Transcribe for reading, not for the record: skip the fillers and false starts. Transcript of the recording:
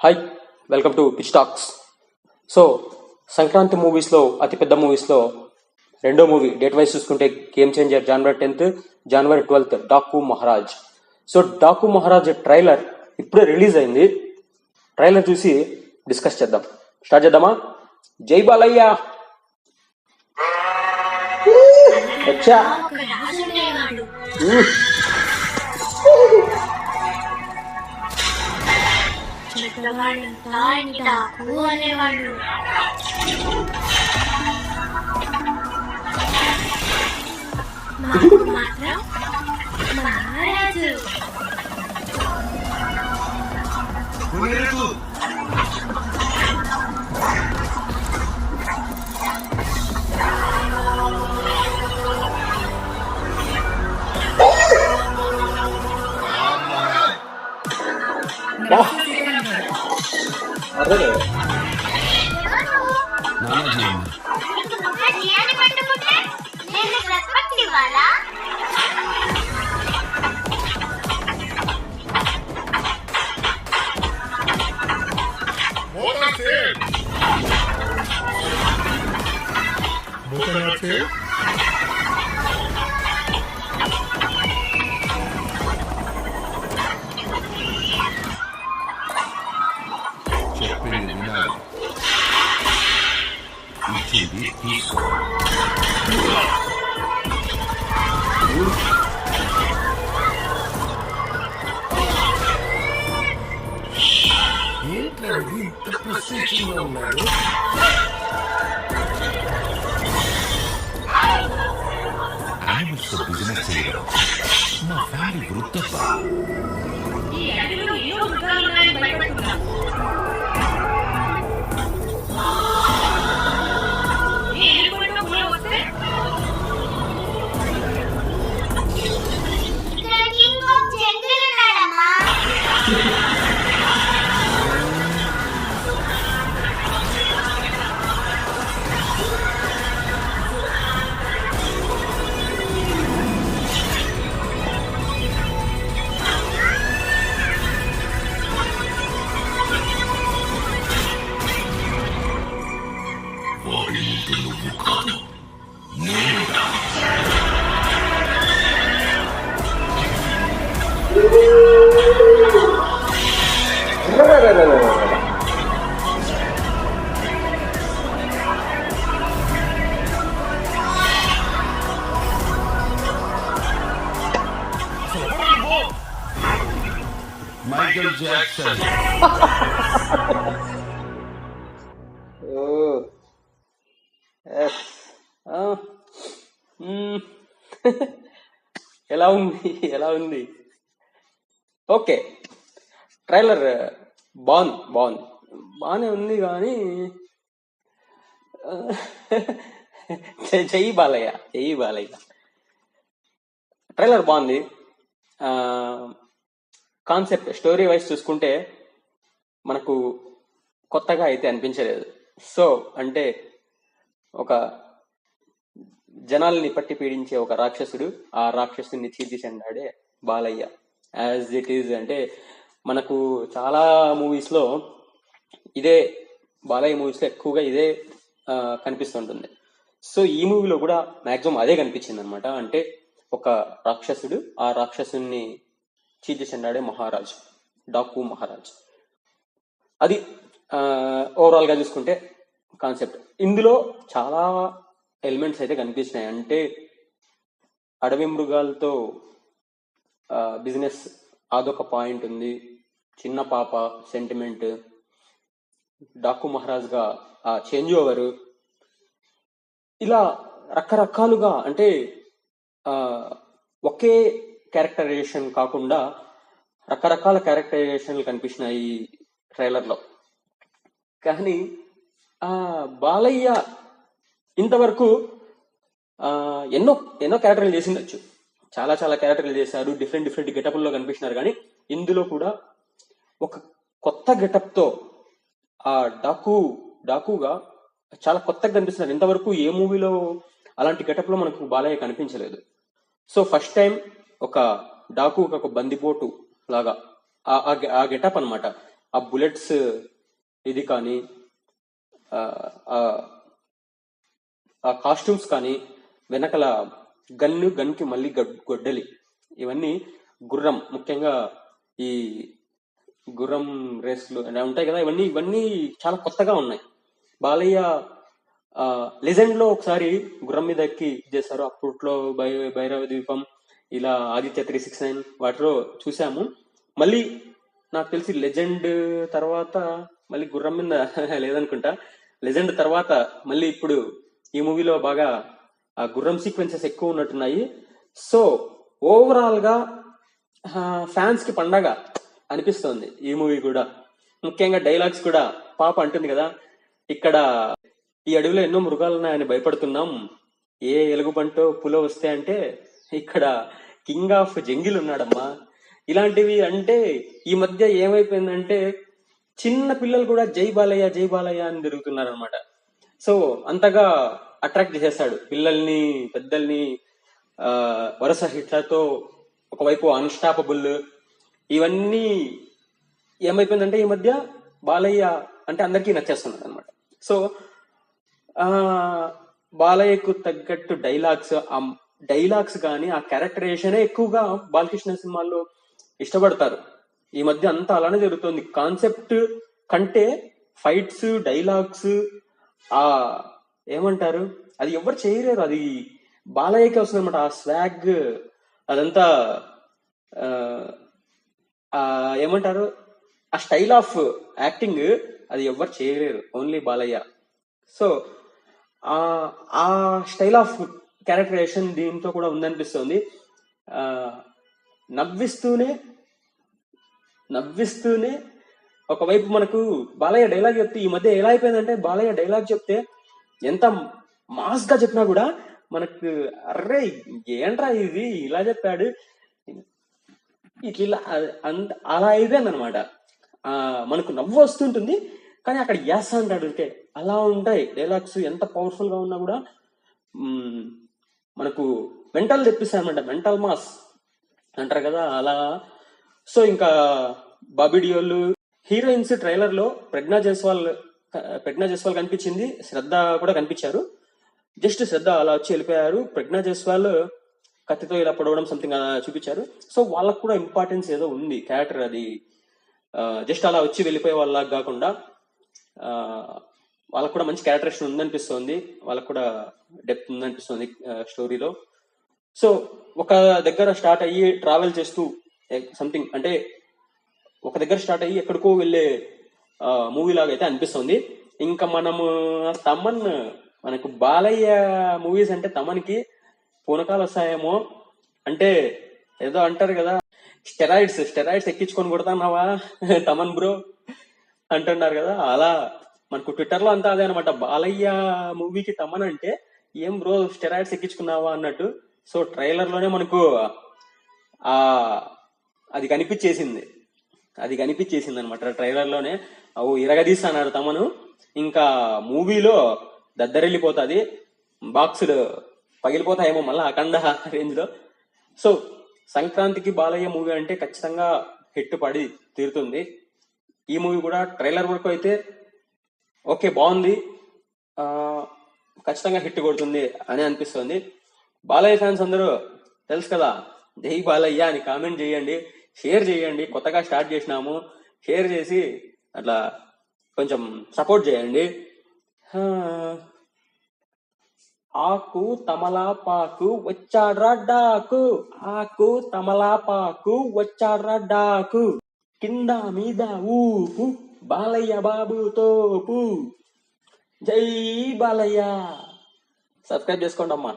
Hi, welcome to pitch talks. So Sankranti మూవీస్లో అతిపెద్ద మూవీస్లో రెండో మూవీ డేట్ వైజ్ చూసుకుంటే game changer January 10th, January 12th Daaku Maharaj. So Daaku Maharaj trailer ఇప్పుడే రిలీజ్ అయింది. ట్రైలర్ చూసి డిస్కస్ చేద్దాం. స్టార్ట్ చేద్దామా? జై బాలయ్య. అచ్చా డాకు అనేవాళ్ళు. మాకు మాత్రం మహారాజు. చెప్పేది వినాలి. ఇచ్చేది తీసుకో. ఏంట్రా ఇంత ప్రశ్నించిందో ఉన్నాడు. యానిమల్స్ తో బిజినెస్ చేయడం మా ఫ్యామిలీ వృత్తప్ప. నువ్వు కాదు, నేనుడా. Michael Jackson. ఎలా ఉంది? ఓకే, ట్రైలర్ బాగానే ఉంది కానీ చెయ్యి బాలయ్య ట్రైలర్ బాగుంది. కాన్సెప్ట్ స్టోరీ వైజ్ చూసుకుంటే మనకు కొత్తగా అయితే అనిపించలేదు. సో అంటే ఒక జనాల్ని పట్టి పీడించే ఒక రాక్షసుడు, ఆ రాక్షసుని చీల్చేసాడే బాలయ్య యాజ్ ఇట్ ఈజ్. అంటే మనకు చాలా మూవీస్ లో ఇదే, బాలయ్య మూవీస్ లో ఎక్కువగా ఇదే కనిపిస్తుంటుంది. సో ఈ మూవీలో కూడా మాక్సిమం అదే కనిపించింది అనమాట. అంటే ఒక రాక్షసుడు, ఆ రాక్షసుని చీల్చేసాడే మహారాజ్, డాకు మహారాజ్. అది ఓవరాల్ గా చూసుకుంటే కాన్సెప్ట్. ఇందులో చాలా ఎలిమెంట్స్ అయితే కనిపిస్తున్నాయి. అంటే అడవి మృగాలతో బిజినెస్, అదొక పాయింట్ ఉంది. చిన్న పాప సెంటిమెంట్, డాకు మహారాజ్ గా ఆ చేంజ్ ఓవర్, ఇలా రకరకాలుగా అంటే ఒకే క్యారెక్టరైజేషన్ కాకుండా రకరకాల క్యారెక్టరైజేషన్లు కనిపిస్తున్నాయి ఈ ట్రైలర్ లో. కానీ బాలయ్య ఇంతవరకు ఎన్నో క్యారెక్టర్లు చేసిండొచ్చు, చాలా క్యారెక్టర్లు చేశారు, డిఫరెంట్ గెటప్ల్లో కనిపిస్తున్నారు. కానీ ఇందులో కూడా ఒక కొత్త గెటప్ తో ఆ డాకుగా చాలా కొత్తగా కనిపిస్తున్నారు. ఇంతవరకు ఏ మూవీలో అలాంటి గెటప్ లో మనకు బాలయ్య కనిపించలేదు. సో ఫస్ట్ టైం ఒక డాకు ఒక బందిపోటు లాగా ఆ గెటప్ అనమాట. ఆ బుల్లెట్స్ ఇది కానీ ఆ ఆ కాస్ట్యూమ్స్ కానీ వెనకల గన్కి మళ్ళీ గొడ్డలి, ఇవన్నీ గుర్రం, ముఖ్యంగా ఈ గుర్రం రేసులు ఉంటాయి కదా, ఇవన్నీ చాలా కొత్తగా ఉన్నాయి. బాలయ్య లెజెండ్ లో ఒకసారి గుర్రం మీద ఎక్కి చేశారు. అప్పట్లో భైరవ ద్వీపం, ఇలా ఆదిత్య 369 వాటిలో చూసాము. మళ్ళీ నాకు తెలిసి లెజెండ్ తర్వాత మళ్ళీ గుర్రం మీద లేదనుకుంటా. లెజెండ్ తర్వాత మళ్ళీ ఇప్పుడు ఈ మూవీలో బాగా ఆ గుర్రం సీక్వెన్సెస్ ఎక్కువ ఉన్నట్టున్నాయి. సో ఓవరాల్ గా ఫ్యాన్స్ కి పండగ అనిపిస్తోంది ఈ మూవీ కూడా. ముఖ్యంగా డైలాగ్స్ కూడా పాప అంటుంది కదా, ఇక్కడ ఈ అడవిలో ఎన్నో మృగాలు ఉన్నాయని భయపడుతున్నాం, ఏ ఎలుగుబంటో పులో వస్తే అంటే ఇక్కడ కింగ్ ఆఫ్ జంగిల్ ఉన్నాడమ్మా. ఇలాంటివి అంటే ఈ మధ్య ఏమైపోయిందంటే చిన్న పిల్లలు కూడా జై బాలయ్య జై బాలయ్య అని తిరుగుతున్నారు అనమాట. సో అంతగా అట్రాక్ట్ చేసేస్తాడు పిల్లల్ని, పెద్దల్ని. వరుస హిట్లతో ఒకవైపు అన్స్టాపబుల్, ఇవన్నీ ఏమైపోయిందంటే ఈ మధ్య బాలయ్య అంటే అందరికీ నచ్చేస్తున్నాడు అనమాట. సో బాలయ్యకు తగ్గట్టు డైలాగ్స్ కానీ ఆ క్యారెక్టరైజేషనే ఎక్కువగా బాలకృష్ణ సినిమాల్లో ఇష్టపడతారు. ఈ మధ్య అంతా అలానే జరుగుతుంది. కాన్సెప్ట్ కంటే ఫైట్స్, డైలాగ్స్, ఆ ఏమంటారు, అది ఎవరు చేయలేరు, అది బాలయ్యకే వస్తుంది అనమాట. ఆ స్వాగ్, అదంతా ఏమంటారు, ఆ స్టైల్ ఆఫ్ యాక్టింగ్ అది ఎవరు చేయలేరు, ఓన్లీ బాలయ్య. సో ఆ స్టైల్ ఆఫ్ క్యారెక్టరైజేషన్ దీంతో కూడా ఉందనిపిస్తుంది. నవ్విస్తూనే ఒకవైపు మనకు బాలయ్య డైలాగ్ చెప్తే, ఈ మధ్య ఎలా అయిపోయిందంటే బాలయ్య డైలాగ్ చెప్తే ఎంత మాస్ గా చెప్పినా కూడా మనకు అర్రే ఏంట్రా ఇది ఇలా చెప్పాడు ఇట్లా అలా అయిపోయింది అనమాట. మనకు నవ్వు వస్తుంటుంది కానీ అక్కడ యాస అంటాడు. అలా ఉంటాయి డైలాగ్స్. ఎంత పవర్ఫుల్ గా ఉన్నా కూడా మనకు మెంటల్ తెప్పిస్తాయి అనమాట, మెంటల్ మాస్ అంటారు కదా అలా. సో ఇంకా బాబీ డియోల్ హీరోయిన్స్ ట్రైలర్ లో ప్రజ్ఞా జైస్వాల్ కనిపించింది, శ్రద్ధ కూడా కనిపించారు. జస్ట్ శ్రద్ధ అలా వచ్చి వెళ్ళిపోయారు, ప్రజ్ఞా జైస్వాల్ కత్తితో ఇలా పొడవడం సంథింగ్ చూపించారు. సో వాళ్ళకు కూడా ఇంపార్టెన్స్ ఏదో ఉంది క్యారెక్టర్, అది జస్ట్ అలా వచ్చి వెళ్ళిపోయే వాళ్ళకి కాకుండా వాళ్ళకు కూడా మంచి క్యారెక్టరేషన్ ఉందనిపిస్తుంది, వాళ్ళకు కూడా డెప్త్ ఉందనిపిస్తుంది స్టోరీలో. సో ఒక దగ్గర స్టార్ట్ అయ్యి ట్రావెల్ చేస్తూ సంథింగ్ అంటే ఒక దగ్గర స్టార్ట్ అయ్యి ఎక్కడికో వెళ్ళే మూవీ లాగా అయితే అనిపిస్తుంది. ఇంకా మనకు బాలయ్య మూవీస్ అంటే తమన్కి పూనకాలు వస్తాయేమో, అంటే ఏదో అంటారు కదా, స్టెరాయిడ్స్ ఎక్కించుకొని కొడతాన్నావా తమన్ బ్రో అంటున్నారు కదా, అలా మనకు ట్విట్టర్ లో అంతా అదే అనమాట. బాలయ్య మూవీకి తమన్ అంటే ఏం బ్రో స్టెరాయిడ్స్ ఎక్కించుకున్నావా అన్నట్టు. సో ట్రైలర్ లోనే మనకు అది కనిపించేసింది అనమాట. ట్రైలర్ లోనే ఇరగదీస్తాడు తమను. ఇంకా మూవీలో దద్దరెళ్ళిపోతుంది, బాక్సులు పగిలిపోతాయేమో మళ్ళీ అఖండ రేంజ్ లో. సో సంక్రాంతికి బాలయ్య మూవీ అంటే ఖచ్చితంగా హిట్ పడి తీరుతుంది. ఈ మూవీ కూడా ట్రైలర్ వరకు అయితే ఓకే బాగుంది, ఖచ్చితంగా హిట్ కొడుతుంది అని అనిపిస్తుంది. బాలయ్య ఫ్యాన్స్ అందరూ తెలుసు కదా, జై బాలయ్య అని కామెంట్ చేయండి, షేర్ చేయండి. కొత్తగా స్టార్ట్ చేసినాము, షేర్ చేసి అట్లా కొంచెం సపోర్ట్ చేయండి. ఆకు తమలాపాకు వచ్చాడ్రా డాకు, ఆకు తమలాపాకు వచ్చాడ్రా డాకు, కింద మీద ఊపు బాలయ్య బాబు తోపు, జై బాలయ్య. సబ్స్క్రైబ్ చేసుకోండి అమ్మా.